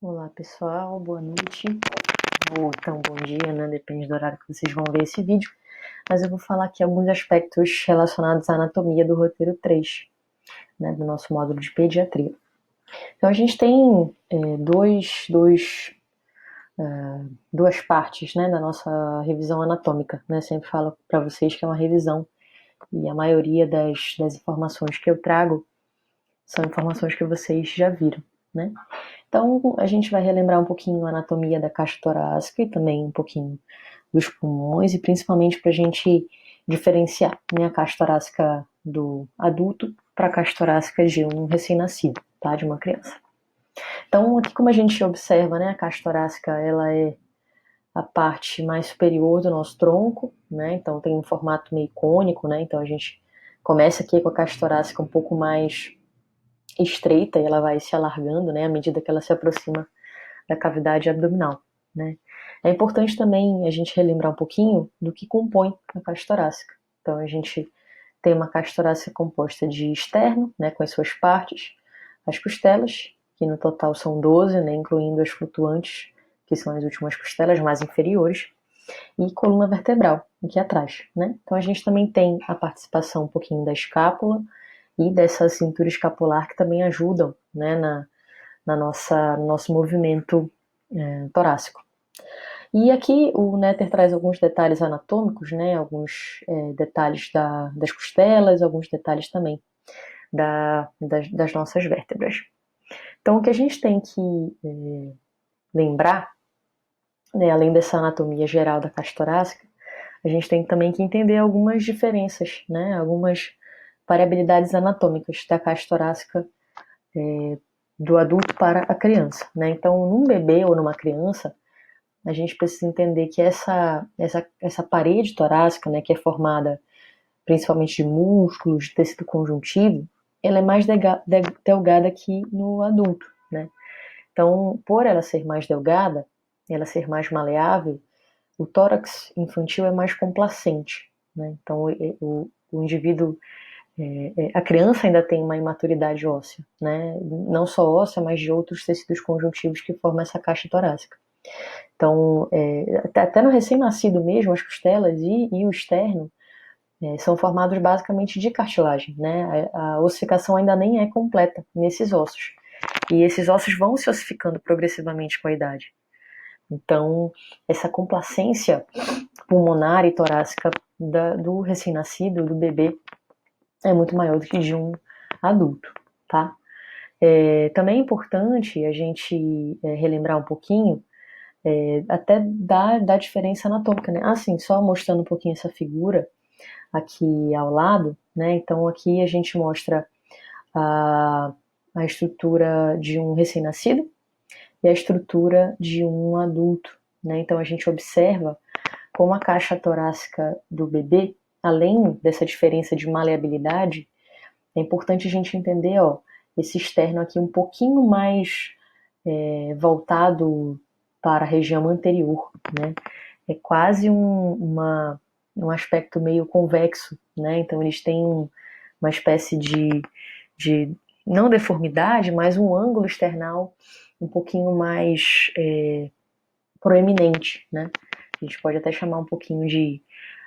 Olá pessoal, boa noite, ou então bom dia, né? Depende do horário que vocês vão ver esse vídeo. Mas eu vou falar aqui alguns aspectos relacionados à anatomia do roteiro 3, né? Do nosso módulo de pediatria. Então a gente tem duas partes, né? Da nossa revisão anatômica, né? Sempre falo para vocês que é uma revisão e a maioria das informações que eu trago são informações que vocês já viram, né? Então, a gente vai relembrar um pouquinho a anatomia da caixa torácica e também um pouquinho dos pulmões, e principalmente para a gente diferenciar, né, a caixa torácica do adulto para a caixa torácica de um recém-nascido, tá, de uma criança. Então, aqui como a gente observa, né, a caixa torácica ela é a parte mais superior do nosso tronco, né, então tem um formato meio cônico, né, então a gente começa aqui com a caixa torácica um pouco mais estreita e ela vai se alargando, né, à medida que ela se aproxima da cavidade abdominal, né. É importante também a gente relembrar um pouquinho do que compõe a caixa torácica. Então a gente tem uma caixa torácica composta de externo, né, com as suas partes, as costelas, que no total são 12, né, incluindo as flutuantes, que são as últimas costelas mais inferiores, e coluna vertebral, aqui atrás, né. Então a gente também tem a participação um pouquinho da escápula, e dessa cintura escapular que também ajudam, né, no nosso movimento torácico. E aqui o Netter traz alguns detalhes anatômicos, né, alguns detalhes das costelas, alguns detalhes também das nossas vértebras. Então o que a gente tem que lembrar, né, além dessa anatomia geral da caixa torácica, a gente tem também que entender algumas diferenças, né, algumas variabilidades anatômicas da caixa torácica do adulto para a criança, né? Então, num bebê ou numa criança, a gente precisa entender que essa parede torácica, né, que é formada principalmente de músculos, de tecido conjuntivo, ela é mais delgada que no adulto, né? Então, por ela ser mais delgada, ela ser mais maleável, o tórax infantil é mais complacente, né? Então, o indivíduo a criança ainda tem uma imaturidade óssea, né? Não só óssea, mas de outros tecidos conjuntivos que formam essa caixa torácica. Então, até no recém-nascido mesmo, as costelas e o externo são formados basicamente de cartilagem, né? A ossificação ainda nem é completa nesses ossos. E esses ossos vão se ossificando progressivamente com a idade. Então, essa complacência pulmonar e torácica do recém-nascido, do bebê, é muito maior do que de um adulto, tá? Também é importante a gente relembrar um pouquinho até da diferença anatômica, né? Assim, só mostrando um pouquinho essa figura aqui ao lado, né? Então aqui a gente mostra a estrutura de um recém-nascido e a estrutura de um adulto, né? Então a gente observa como a caixa torácica do bebê, além dessa diferença de maleabilidade, é importante a gente entender, ó, esse externo aqui um pouquinho mais voltado para a região anterior, né? É quase um aspecto meio convexo, né? Então eles têm uma espécie de não deformidade, mas um ângulo external um pouquinho mais proeminente, né? A gente pode até chamar um pouquinho de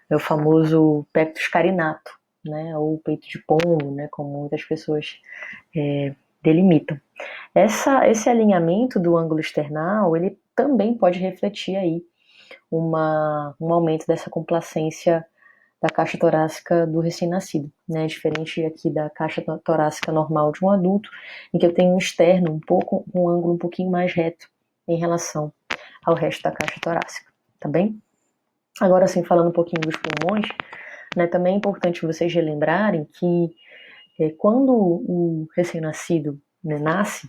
o famoso pectus carinato, né? Ou peito de pombo, né? Como muitas pessoas delimitam. Esse alinhamento do ângulo external, ele também pode refletir aí um aumento dessa complacência da caixa torácica do recém-nascido, né? Diferente aqui da caixa torácica normal de um adulto, em que eu tenho um externo um ângulo um pouquinho mais reto em relação ao resto da caixa torácica, tá bem? Agora sim, falando um pouquinho dos pulmões, né? Também é importante vocês relembrarem que quando o recém-nascido, né, nasce,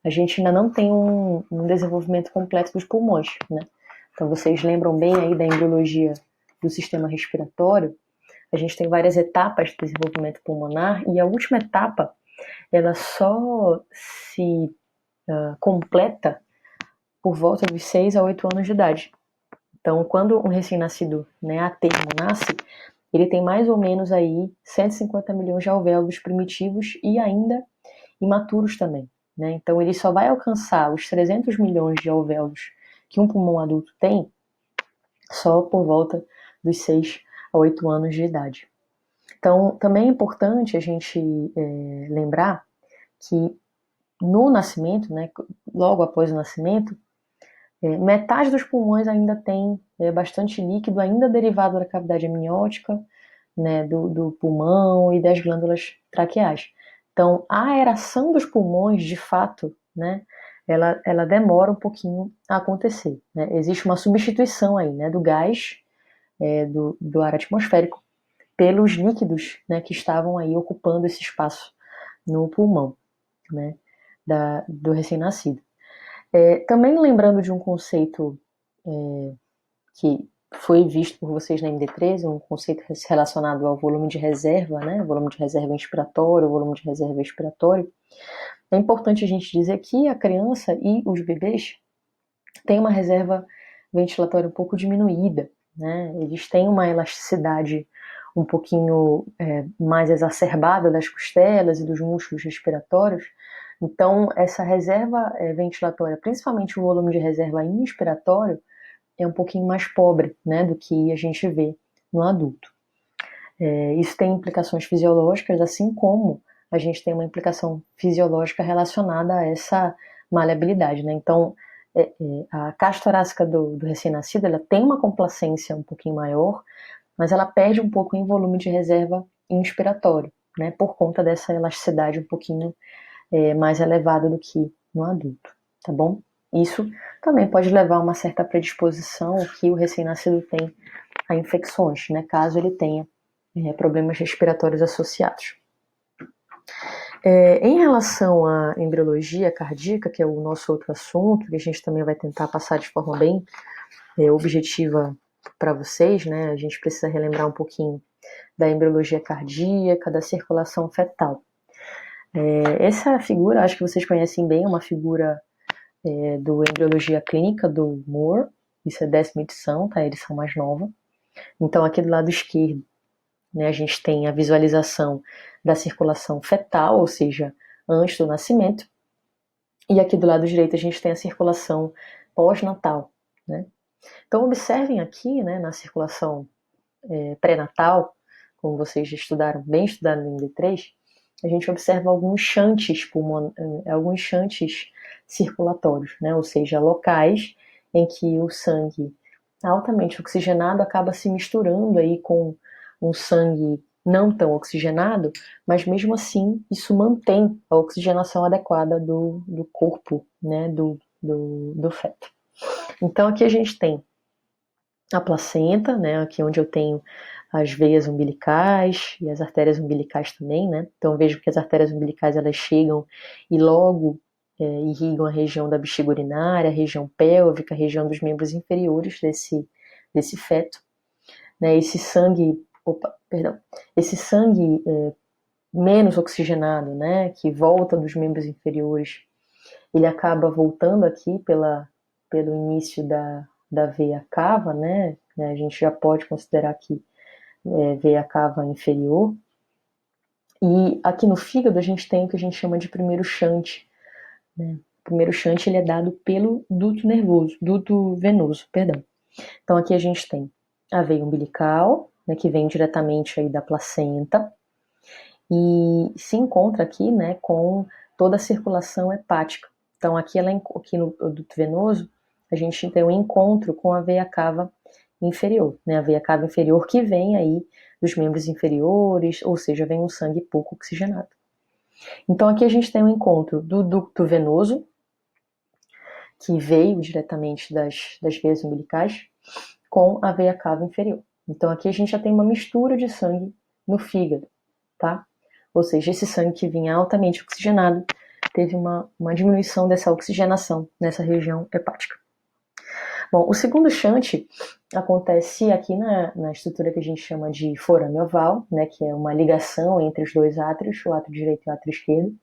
a gente ainda não tem um desenvolvimento completo dos pulmões, né? Então vocês lembram bem aí da embriologia do sistema respiratório, a gente tem várias etapas de desenvolvimento pulmonar e a última etapa, ela só se completa por volta dos 6 a 8 anos de idade. Então, quando um recém-nascido, né, a termo nasce, ele tem mais ou menos aí 150 milhões de alvéolos primitivos e ainda imaturos também. né? Então ele só vai alcançar os 300 milhões de alvéolos que um pulmão adulto tem só por volta dos 6 a 8 anos de idade. Então, também é importante a gente lembrar que no nascimento, né, logo após o nascimento, metade dos pulmões ainda tem bastante líquido, ainda derivado da cavidade amniótica, né, do pulmão e das glândulas traqueais. Então, a aeração dos pulmões, de fato, né, ela demora um pouquinho a acontecer. Né? Existe uma substituição aí, né, do gás do ar atmosférico pelos líquidos, né, que estavam aí ocupando esse espaço no pulmão, né, do recém-nascido. Também lembrando de um conceito que foi visto por vocês na MD13, um conceito relacionado ao volume de reserva, né, volume de reserva inspiratório, volume de reserva expiratório. É importante a gente dizer que a criança e os bebês têm uma reserva ventilatória um pouco diminuída, né? Eles têm uma elasticidade um pouquinho mais exacerbada das costelas e dos músculos respiratórios. Então, essa reserva ventilatória, principalmente o volume de reserva inspiratório, é um pouquinho mais pobre, né, do que a gente vê no adulto. Isso tem implicações fisiológicas, assim como a gente tem uma implicação fisiológica relacionada a essa maleabilidade, né? Então, a caixa torácica do recém-nascido, ela tem uma complacência um pouquinho maior, mas ela perde um pouco em volume de reserva inspiratório, né? Por conta dessa elasticidade um pouquinho mais elevada do que no adulto, tá bom? Isso também pode levar a uma certa predisposição que o recém-nascido tem a infecções, né? Caso ele tenha problemas respiratórios associados. Em relação à embriologia cardíaca, que é o nosso outro assunto, que a gente também vai tentar passar de forma bem objetiva para vocês, né? A gente precisa relembrar um pouquinho da embriologia cardíaca, da circulação fetal. Essa figura, acho que vocês conhecem bem, é uma figura do Embriologia Clínica, do Moore. Isso é 10ª edição, tá? A edição mais nova. Então, aqui do lado esquerdo, né, a gente tem a visualização da circulação fetal, ou seja, antes do nascimento. E aqui do lado direito a gente tem a circulação pós-natal, né? Então, observem aqui, né, na circulação pré-natal, como vocês já estudaram, bem estudado no MD3, a gente observa alguns shunts circulatórios, né? Ou seja, locais em que o sangue altamente oxigenado acaba se misturando aí com um sangue não tão oxigenado, mas mesmo assim isso mantém a oxigenação adequada do corpo, né, do feto. Então aqui a gente tem a placenta, né, aqui onde eu tenho as veias umbilicais e as artérias umbilicais também, né? Então vejo que as artérias umbilicais elas chegam e logo irrigam a região da bexiga urinária, a região pélvica, a região dos membros inferiores desse feto. Né? Esse sangue menos oxigenado, né, que volta dos membros inferiores, ele acaba voltando aqui pelo início da veia cava, né? A gente já pode considerar aqui veia cava inferior. E aqui no fígado a gente tem o que a gente chama de primeiro shunt. Né? O primeiro shunt ele é dado pelo duto venoso, perdão. Então aqui a gente tem a veia umbilical, né, que vem diretamente aí da placenta, e se encontra aqui, né, com toda a circulação hepática. Então aqui no duto venoso a gente tem um encontro com a veia cava inferior, né, a veia cava inferior que vem aí dos membros inferiores, ou seja, vem um sangue pouco oxigenado. Então aqui a gente tem um encontro do ducto venoso, que veio diretamente das veias umbilicais, com a veia cava inferior. Então aqui a gente já tem uma mistura de sangue no fígado, tá? Ou seja, esse sangue que vinha altamente oxigenado teve uma diminuição dessa oxigenação nessa região hepática. Bom, o segundo shunt acontece aqui na estrutura que a gente chama de forame oval, né, que é uma ligação entre os dois átrios, o átrio direito e o átrio esquerdo.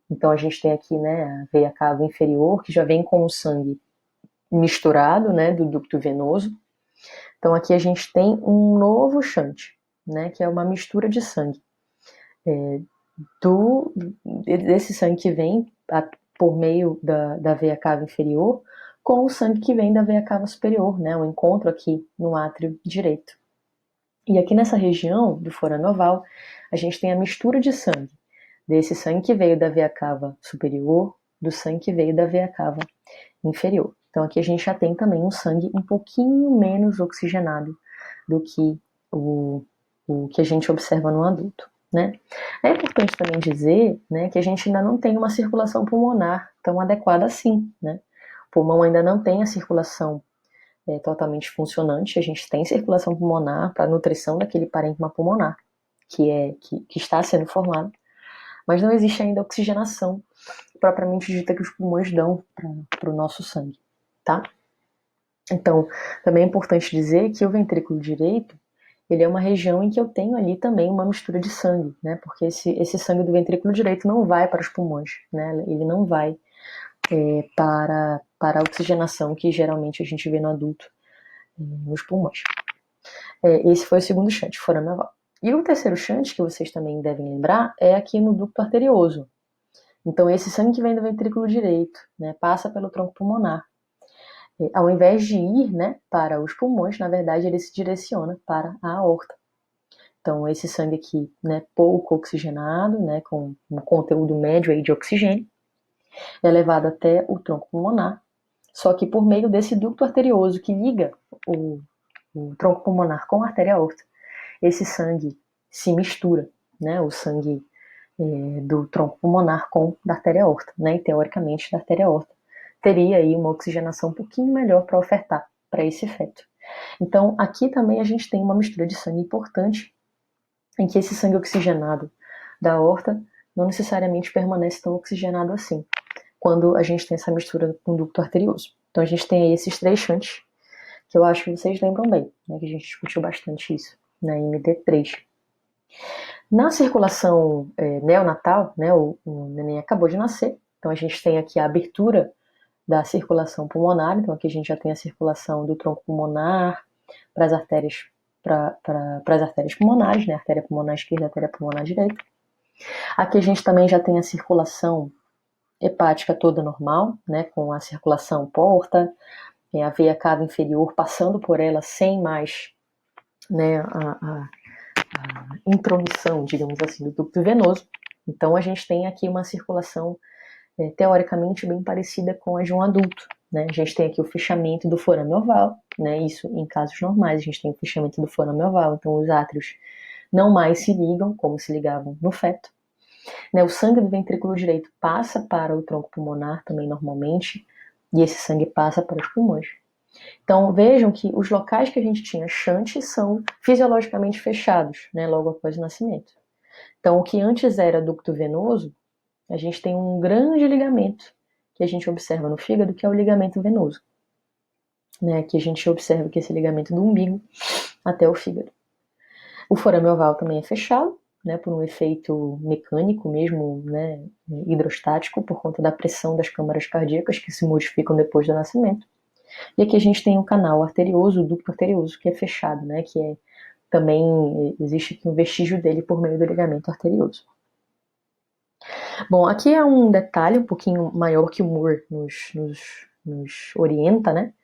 Então a gente tem aqui, né, a veia cava inferior, que já vem com o sangue misturado, né, do ducto venoso. Então aqui a gente tem um novo shunt, né, que é uma mistura de sangue. Desse sangue que vem por meio da veia cava inferior com o sangue que vem da veia cava superior, né? O encontro aqui no átrio direito. E aqui nessa região do forame oval, a gente tem a mistura de sangue, desse sangue que veio da veia cava superior, do sangue que veio da veia cava inferior. Então aqui a gente já tem também um sangue um pouquinho menos oxigenado do que o que a gente observa no adulto, né? É importante também dizer, né, que a gente ainda não tem uma circulação pulmonar tão adequada assim, né? O pulmão ainda não tem a circulação totalmente funcionante, a gente tem circulação pulmonar para a nutrição daquele parênquima pulmonar que está sendo formado, mas não existe ainda oxigenação propriamente dita que os pulmões dão para o nosso sangue, tá? Então, também é importante dizer que o ventrículo direito, ele é uma região em que eu tenho ali também uma mistura de sangue, né? Porque esse sangue do ventrículo direito não vai para os pulmões, né? Ele não vai para a oxigenação que geralmente a gente vê no adulto nos pulmões. Esse foi o segundo shunt, forame oval. E o terceiro shunt, que vocês também devem lembrar, é aqui no ducto arterioso. Então, esse sangue que vem do ventrículo direito, né, passa pelo tronco pulmonar. Ao invés de ir, né, para os pulmões, na verdade, ele se direciona para a aorta. Então, esse sangue aqui, né, pouco oxigenado, né, com um conteúdo médio aí de oxigênio, é levado até o tronco pulmonar, só que por meio desse ducto arterioso que liga o tronco pulmonar com a artéria aorta, esse sangue se mistura, né, o sangue do tronco pulmonar com da artéria aorta, né, e teoricamente da artéria aorta teria aí uma oxigenação um pouquinho melhor para ofertar para esse feto. Então, aqui também a gente tem uma mistura de sangue importante, em que esse sangue oxigenado da aorta não necessariamente permanece tão oxigenado assim, quando a gente tem essa mistura com o ducto arterioso. Então, a gente tem aí esses três shunts, que eu acho que vocês lembram bem, né, que a gente discutiu bastante isso na MD3. Na circulação neonatal, né, o neném acabou de nascer, então a gente tem aqui a abertura da circulação pulmonar, então aqui a gente já tem a circulação do tronco pulmonar para as artérias, para as artérias pulmonares, né, artéria pulmonar esquerda e artéria pulmonar direita. Aqui a gente também já tem a circulação hepática toda normal, né, com a circulação porta, a veia cava inferior passando por ela sem mais, né, a intromissão, digamos assim, do ducto venoso. Então a gente tem aqui uma circulação teoricamente bem parecida com a de um adulto, né? A gente tem aqui o fechamento do forame oval, né? Isso em casos normais, a gente tem o fechamento do forame oval, então os átrios não mais se ligam como se ligavam no feto. Né? O sangue do ventrículo direito passa para o tronco pulmonar também normalmente, e esse sangue passa para os pulmões. Então vejam que os locais que a gente tinha shunt são fisiologicamente fechados, né? Logo após o nascimento. Então o que antes era ducto venoso, a gente tem um grande ligamento que a gente observa no fígado, que é o ligamento venoso. Né? Aqui a gente observa que esse ligamento do umbigo até o fígado. O forame oval também é fechado, né, por um efeito mecânico mesmo, né, hidrostático, por conta da pressão das câmaras cardíacas que se modificam depois do nascimento. E aqui a gente tem o canal arterioso, o ducto arterioso, que é fechado, né, que é também existe aqui um vestígio dele por meio do ligamento arterioso. Bom, aqui é um detalhe um pouquinho maior que o Moore nos orienta, né?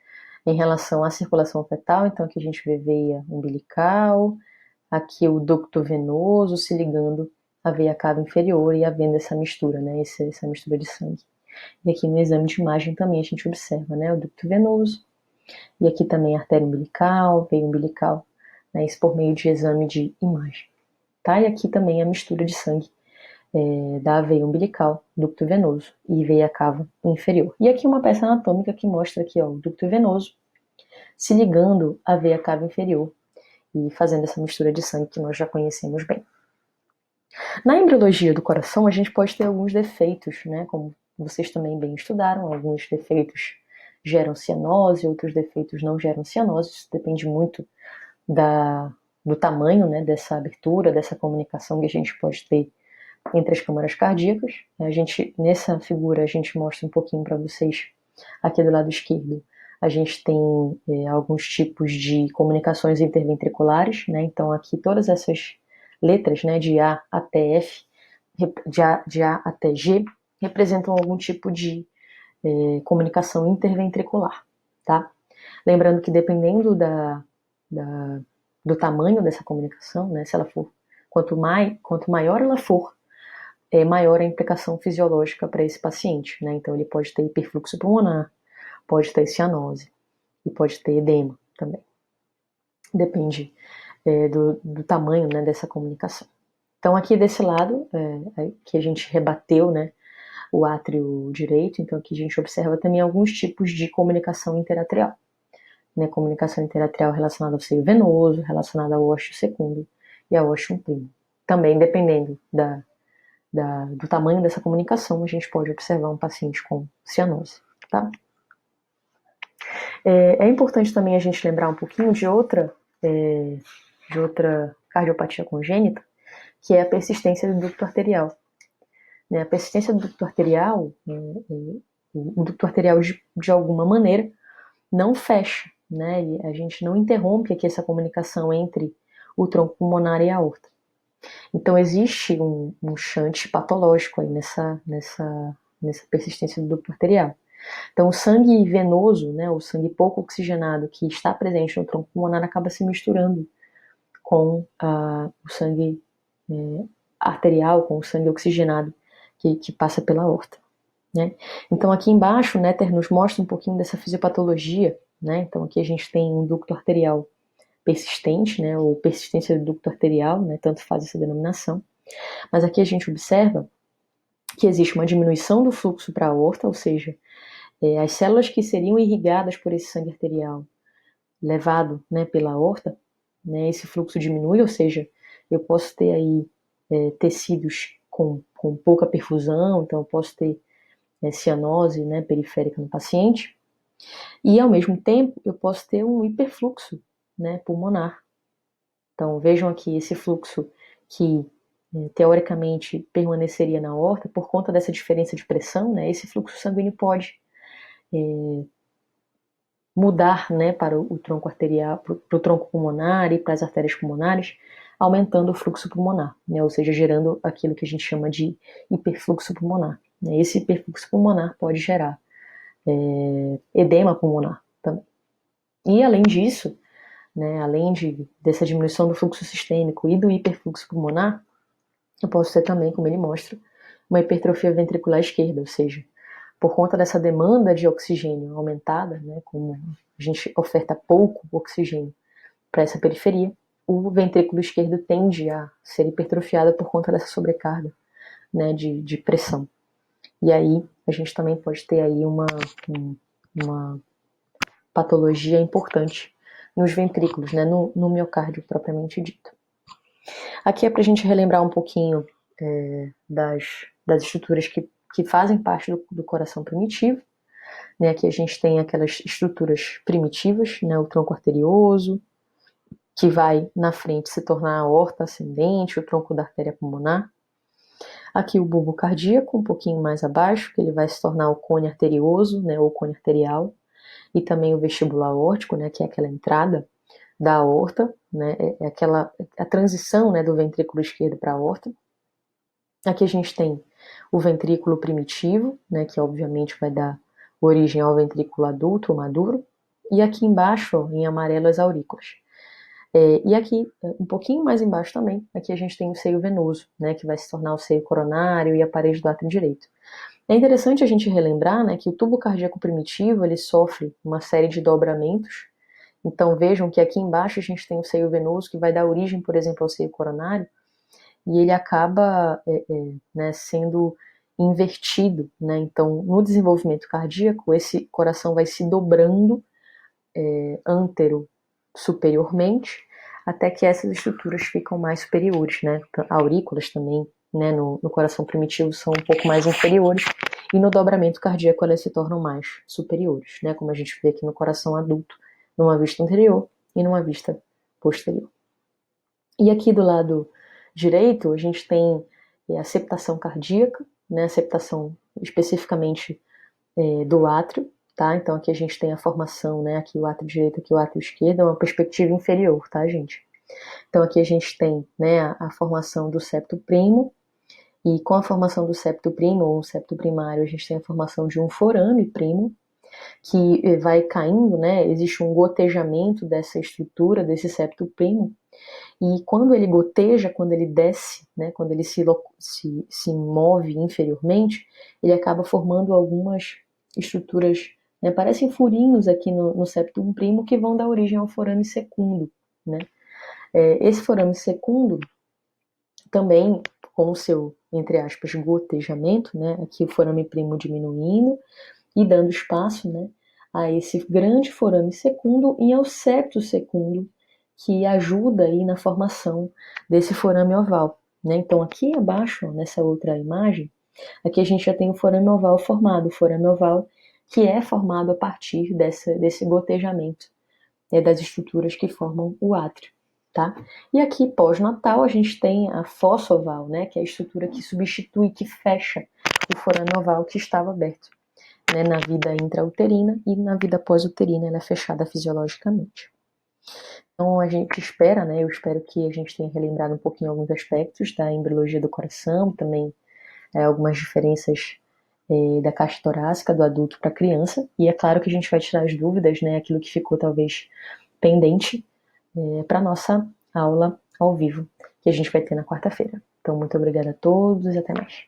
Em relação à circulação fetal, então aqui a gente vê veia umbilical, aqui o ducto venoso se ligando à veia cava inferior e havendo essa mistura, né? Essa mistura de sangue. E aqui no exame de imagem também a gente observa, né? O ducto venoso, e aqui também a artéria umbilical, veia umbilical, né? Isso por meio de exame de imagem. Tá? E aqui também a mistura de sangue da veia umbilical, ducto venoso e veia cava inferior. E aqui uma peça anatômica que mostra aqui, ó, o ducto venoso se ligando à veia cava inferior e fazendo essa mistura de sangue que nós já conhecemos bem. Na embriologia do coração, a gente pode ter alguns defeitos, né? Como vocês também bem estudaram, alguns defeitos geram cianose, outros defeitos não geram cianose, isso depende muito do tamanho, né, dessa abertura, dessa comunicação que a gente pode ter entre as câmaras cardíacas. Nessa figura, a gente mostra um pouquinho para vocês, aqui do lado esquerdo, a gente tem alguns tipos de comunicações interventriculares, né? Então aqui todas essas letras, né, de A até F, de A até G, representam algum tipo de comunicação interventricular, tá? Lembrando que dependendo do tamanho dessa comunicação, né, se ela for, quanto maior ela for, maior a implicação fisiológica para esse paciente, né? Então ele pode ter hiperfluxo pulmonar, pode ter cianose e pode ter edema também. Depende do tamanho, né, dessa comunicação. Então aqui desse lado, que a gente rebateu, né, o átrio direito, então aqui a gente observa também alguns tipos de comunicação interatrial. Né, comunicação interatrial relacionada ao seio venoso, relacionada ao ósseo secundo e ao ósseo primo. Também, dependendo do tamanho dessa comunicação, a gente pode observar um paciente com cianose. Tá? É importante também a gente lembrar um pouquinho de outra cardiopatia congênita, que é a persistência do ducto arterial. A persistência do ducto arterial, o ducto arterial de alguma maneira não fecha, né? A gente não interrompe aqui essa comunicação entre o tronco pulmonar e a aorta. Então existe um shunt patológico aí nessa persistência do ducto arterial. Então o sangue venoso, né, o sangue pouco oxigenado que está presente no tronco pulmonar acaba se misturando com o sangue arterial, com o sangue oxigenado que passa pela aorta. Né? Então aqui embaixo, Netter nos mostra um pouquinho dessa fisiopatologia, né? Então aqui a gente tem um ducto arterial persistente, né? Ou persistência do ducto arterial, né? Tanto faz essa denominação. Mas aqui a gente observa que existe uma diminuição do fluxo para a aorta, ou seja, as células que seriam irrigadas por esse sangue arterial levado, né, pela aorta, né? Esse fluxo diminui, ou seja, eu posso ter aí tecidos com pouca perfusão, então eu posso ter cianose, né, periférica no paciente, e ao mesmo tempo eu posso ter um hiperfluxo, né, pulmonar. Então vejam aqui esse fluxo que teoricamente permaneceria na aorta por conta dessa diferença de pressão, né, esse fluxo sanguíneo pode mudar, né, para o tronco arterial, para o tronco pulmonar e para as artérias pulmonares, aumentando o fluxo pulmonar, né, ou seja, gerando aquilo que a gente chama de hiperfluxo pulmonar. Esse hiperfluxo pulmonar pode gerar edema pulmonar também. E além disso, né, além dessa diminuição do fluxo sistêmico e do hiperfluxo pulmonar, eu posso ter também, como ele mostra, uma hipertrofia ventricular esquerda, ou seja, por conta dessa demanda de oxigênio aumentada, né, como a gente oferta pouco oxigênio para essa periferia, o ventrículo esquerdo tende a ser hipertrofiado por conta dessa sobrecarga, né, de pressão. E aí a gente também pode ter aí uma patologia importante nos ventrículos, né, no miocárdio propriamente dito. Aqui é para a gente relembrar um pouquinho das estruturas que fazem parte do coração primitivo. Né, aqui a gente tem aquelas estruturas primitivas, né, o tronco arterioso, que vai na frente se tornar a aorta ascendente, o tronco da artéria pulmonar. Aqui o bulbo cardíaco, um pouquinho mais abaixo, que ele vai se tornar o cone arterioso, né, ou cone arterial, e também o vestíbulo aórtico, né, que é aquela entrada da aorta, né, a transição, né, do ventrículo esquerdo para a aorta. Aqui a gente tem o ventrículo primitivo, né, que obviamente vai dar origem ao ventrículo adulto ou maduro, e aqui embaixo, em amarelo, as aurículas. E aqui, um pouquinho mais embaixo também, aqui a gente tem o seio venoso, né, que vai se tornar o seio coronário e a parede do átrio direito. É interessante a gente relembrar, né, que o tubo cardíaco primitivo ele sofre uma série de dobramentos. Então vejam que aqui embaixo a gente tem o seio venoso que vai dar origem, por exemplo, ao seio coronário, e ele acaba né, sendo invertido, né? Então, no desenvolvimento cardíaco, esse coração vai se dobrando antero superiormente, até que essas estruturas ficam mais superiores, né? Aurículas também, né, no coração primitivo são um pouco mais inferiores, e no dobramento cardíaco elas se tornam mais superiores, né? Como a gente vê aqui no coração adulto, numa vista anterior e numa vista posterior. E aqui do lado direito, a gente tem a septação cardíaca, né, a septação especificamente do átrio, tá? Então aqui a gente tem a formação, né, aqui o átrio direito, aqui o átrio esquerdo, é uma perspectiva inferior, tá, gente? Então aqui a gente tem, né, a formação do septo primo, E com a formação do septo primo ou septo primário, a gente tem a formação de um forame primo, que vai caindo, né? Existe um gotejamento dessa estrutura, desse septo primo, e quando ele goteja, quando ele desce, né? Quando ele se move inferiormente, ele acaba formando algumas estruturas, né? Parecem furinhos aqui no septum primo, que vão dar origem ao forame secundo, né? Esse forame secundo também, com o seu, entre aspas, gotejamento, né? Aqui o forame primo diminuindo e dando espaço, né, a esse grande forame secundo e ao septo secundo, que ajuda aí na formação desse forame oval, né? Então aqui abaixo, nessa outra imagem, aqui a gente já tem o forame oval formado, o forame oval que é formado a partir desse gotejamento, né, das estruturas que formam o átrio. Tá? E aqui, pós-natal, a gente tem a fossa oval, né, que é a estrutura que substitui, que fecha o forame oval que estava aberto, né, na vida intrauterina, e na vida pós-uterina ela é fechada fisiologicamente. Então a gente espera, né, eu espero que a gente tenha relembrado um pouquinho alguns aspectos da embriologia do coração, também algumas diferenças da caixa torácica do adulto para a criança, e é claro que a gente vai tirar as dúvidas, né, aquilo que ficou talvez pendente, para a nossa aula ao vivo, que a gente vai ter na quarta-feira. Então, muito obrigada a todos e até mais.